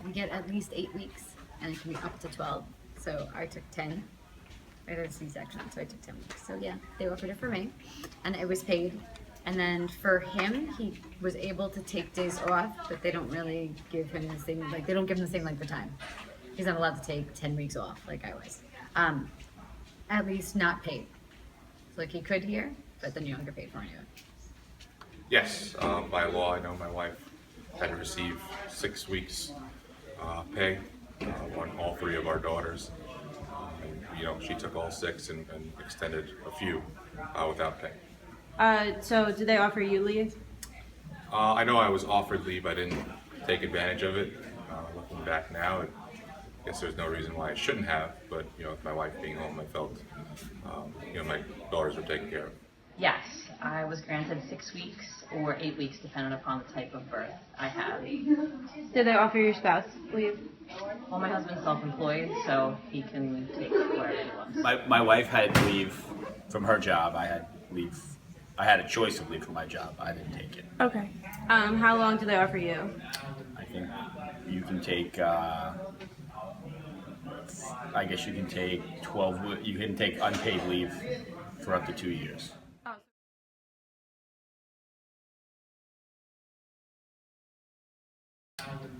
You get at least 8 weeks, and it can be up to 12. So I took 10. I had a C-section, so I took 10 weeks. So yeah, they offered it for me, and it was paid. And then for him, he was able to take days off, but they don't really give him the same, like, they don't give him the same length of time. He's not allowed to take 10 weeks off like I was. At least not paid. So like he could here, but then you don't get paid for any of it. Yes, by law, I know my wife had to receive 6 weeks pay on all 3 of our daughters. She took all 6 and extended a few without pay. So did they offer you leave? I know I was offered leave. I didn't take advantage of it. Looking back now, I guess there's no reason why I shouldn't have. But with my wife being home, I felt my daughters were taken care of. Yes, I was granted 6 weeks or 8 weeks, depending upon the type of birth I have. Did they offer your spouse leave? Well, my husband's self-employed, so he can take whatever he wants. My wife had leave from her job. I had leave. I had a choice of leave from my job. I didn't take it. Okay. How long do they offer you? I think you can take. I guess you can take 12. You can take unpaid leave for up to 2 years.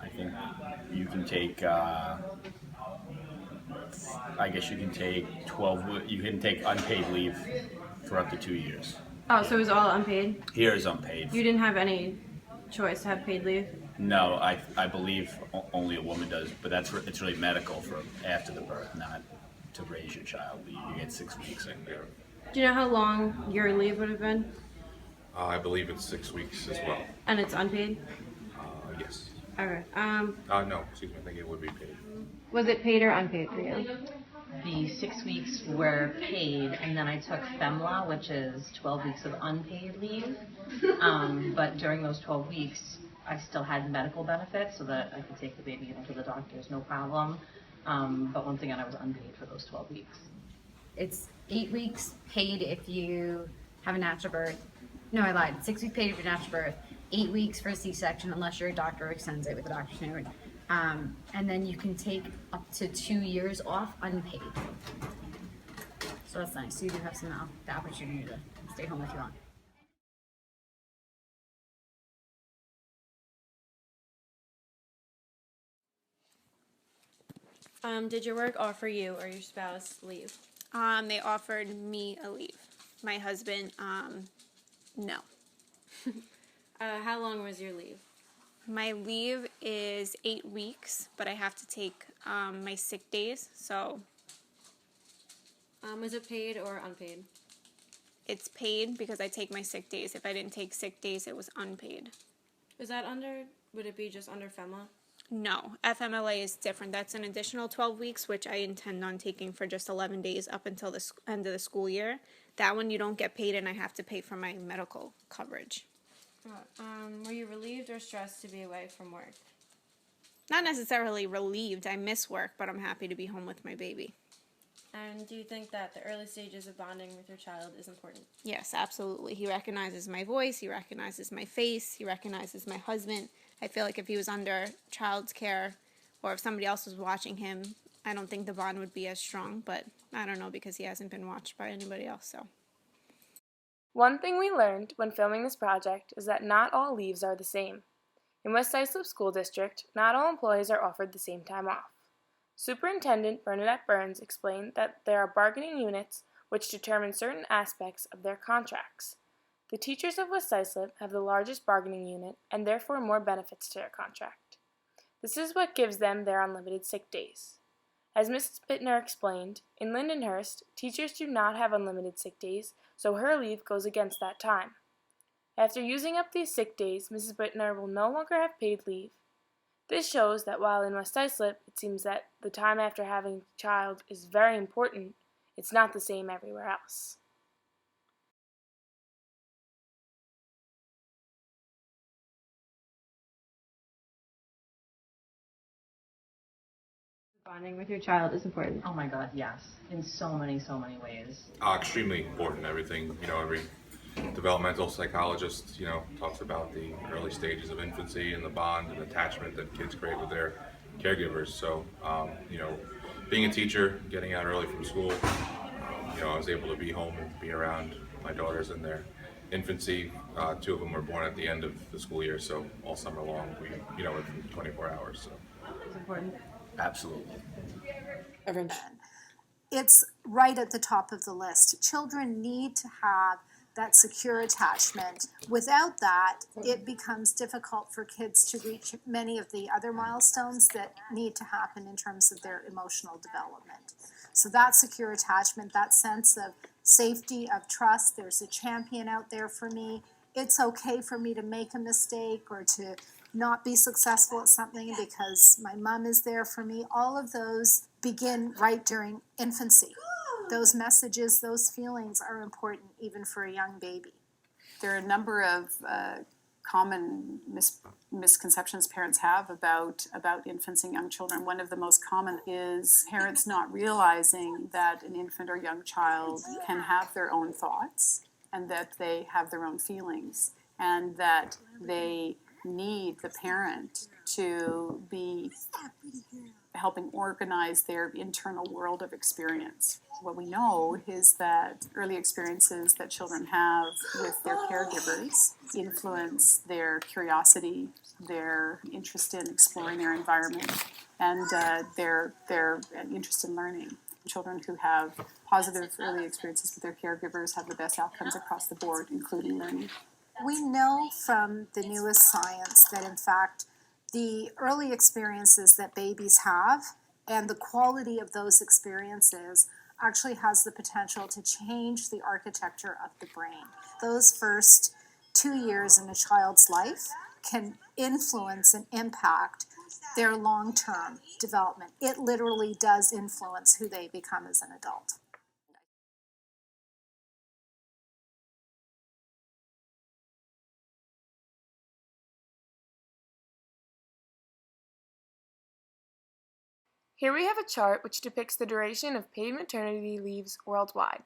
I think you can take. I guess you can take 12. You can take unpaid leave for up to 2 years. Oh, so it was all unpaid? Here is unpaid. You didn't have any choice to have paid leave? No, I believe only a woman does, but it's really medical for after the birth, not to raise your child. You get 6 weeks in there. Do you know how long your leave would have been? I believe it's 6 weeks as well. And it's unpaid? Yes. Okay. No, excuse me. I think it would be paid. Was it paid or unpaid for you? The 6 weeks were paid, and then I took FEMLA, which is 12 weeks of unpaid leave. But during those 12 weeks, I still had medical benefits so that I could take the baby to the doctors, no problem. But once again, I was unpaid for those 12 weeks. It's 8 weeks paid if you have a natural birth. No, I lied. 6 weeks paid if you're natural birth. 8 weeks for a C-section unless your doctor extends it with a doctor's note. And then you can take up to 2 years off unpaid. So that's nice. So you do have the opportunity to stay home if you want. Did your work offer you or your spouse leave? They offered me a leave. My husband, no. How long was your leave? My leave is 8 weeks, but I have to take my sick days, so. Was it paid or unpaid? It's paid because I take my sick days. If I didn't take sick days, it was unpaid. Would it be just under FEMLA? No, FMLA is different. That's an additional 12 weeks, which I intend on taking for just 11 days up until the end of the school year. That one you don't get paid, and I have to pay for my medical coverage. Were you relieved or stressed to be away from work? Not necessarily relieved. I miss work, but I'm happy to be home with my baby. And do you think that the early stages of bonding with your child is important? Yes, absolutely. He recognizes my voice. He recognizes my face. He recognizes my husband. I feel like if he was under child's care or if somebody else was watching him, I don't think the bond would be as strong, but I don't know because he hasn't been watched by anybody else, so. One thing we learned when filming this project is that not all leaves are the same. In West Islip School District, not all employees are offered the same time off. Superintendent Bernadette Burns explained that there are bargaining units which determine certain aspects of their contracts. The teachers of West Islip have the largest bargaining unit and therefore more benefits to their contract. This is what gives them their unlimited sick days. As Mrs. Bittner explained, in Lindenhurst, teachers do not have unlimited sick days, so her leave goes against that time. After using up these sick days, Mrs. Bittner will no longer have paid leave. This shows that while in West Islip it seems that the time after having a child is very important, it's not the same everywhere else. Bonding with your child is important. Oh my God, yes. In so many ways. Extremely important. Everything, every developmental psychologist, talks about the early stages of infancy and the bond and attachment that kids create with their caregivers. So, being a teacher, getting out early from school, I was able to be home and be around my daughters in their infancy. 2 of them were born at the end of the school year, so all summer long, within 24 hours. So. It's important. Absolutely. Everyone. It's right at the top of the list. Children need to have that secure attachment. Without that, it becomes difficult for kids to reach many of the other milestones that need to happen in terms of their emotional development. So that secure attachment, that sense of safety, of trust, there's a champion out there for me. It's okay for me to make a mistake or to not be successful at something because my mom is there for me. All of those begin right during infancy. Those messages, those feelings are important even for a young baby. There are a number of common misconceptions parents have about infants and young children. One of the most common is parents not realizing that an infant or young child can have their own thoughts and that they have their own feelings and that they need the parent to be helping organize their internal world of experience. What we know is that early experiences that children have with their caregivers influence their curiosity, their interest in exploring their environment, and their interest in learning. Children who have positive early experiences with their caregivers have the best outcomes across the board, including learning. We know from the newest science that, in fact, the early experiences that babies have and the quality of those experiences actually has the potential to change the architecture of the brain. Those first 2 years in a child's life can influence and impact their long-term development. It literally does influence who they become as an adult. Here we have a chart which depicts the duration of paid maternity leaves worldwide.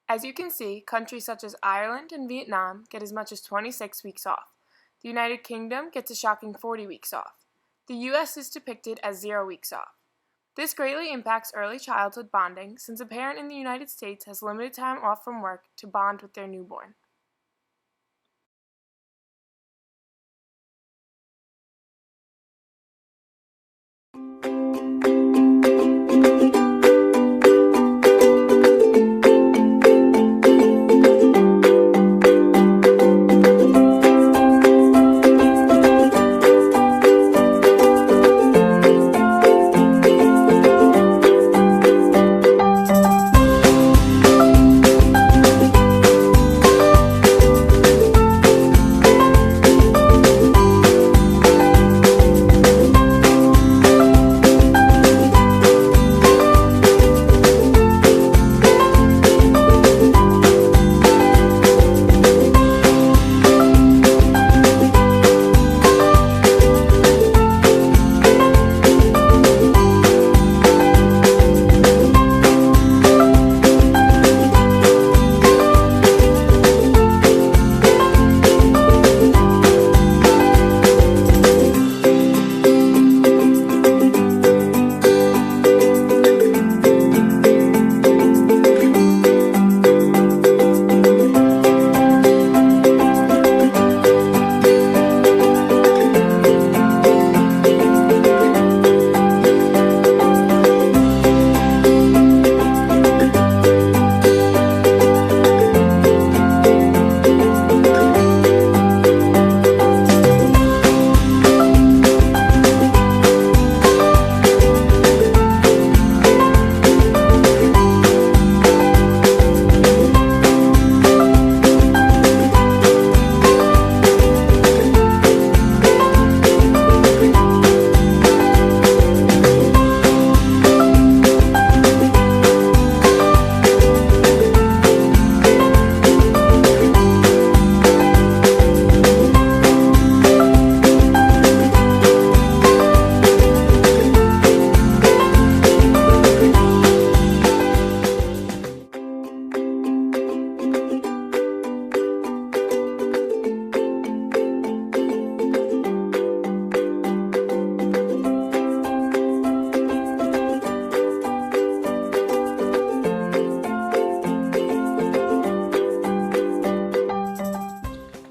As you can see, countries such as Ireland and Vietnam get as much as 26 weeks off. The United Kingdom gets a shocking 40 weeks off. The US is depicted as 0 weeks off. This greatly impacts early childhood bonding since a parent in the United States has limited time off from work to bond with their newborn.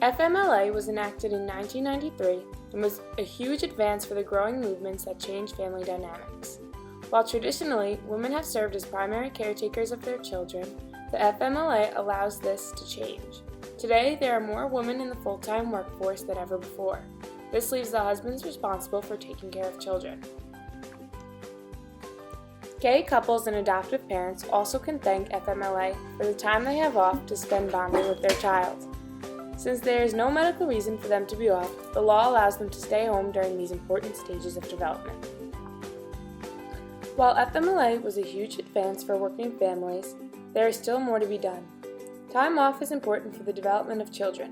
FMLA was enacted in 1993 and was a huge advance for the growing movements that changed family dynamics. While traditionally, women have served as primary caretakers of their children, the FMLA allows this to change. Today, there are more women in the full-time workforce than ever before. This leaves the husbands responsible for taking care of children. Gay couples and adoptive parents also can thank FMLA for the time they have off to spend bonding with their child. Since there is no medical reason for them to be off, the law allows them to stay home during these important stages of development. While FMLA was a huge advance for working families, there is still more to be done. Time off is important for the development of children.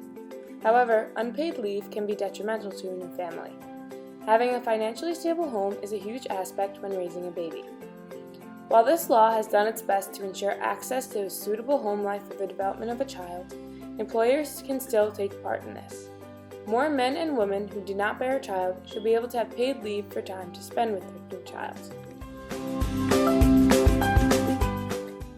However, unpaid leave can be detrimental to a new family. Having a financially stable home is a huge aspect when raising a baby. While this law has done its best to ensure access to a suitable home life for the development of a child, employers can still take part in this. More men and women who do not bear a child should be able to have paid leave for time to spend with their new child.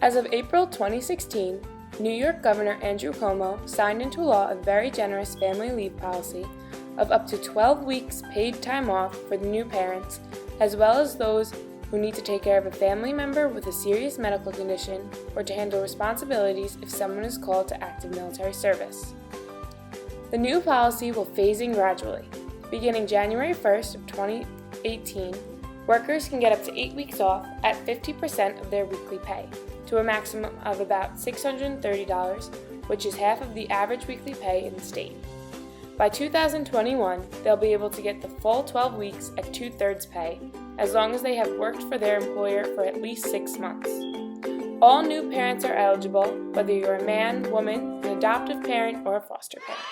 As of April 2016, New York Governor Andrew Cuomo signed into law a very generous family leave policy of up to 12 weeks paid time off for the new parents, as well as those who need to take care of a family member with a serious medical condition or to handle responsibilities if someone is called to active military service. The new policy will phase in gradually. Beginning January 1st of 2018, workers can get up to 8 weeks off at 50% of their weekly pay, to a maximum of about $630, which is half of the average weekly pay in the state. By 2021, they'll be able to get the full 12 weeks at 2/3 pay, as long as they have worked for their employer for at least 6 months. All new parents are eligible, whether you're a man, woman, an adoptive parent, or a foster parent.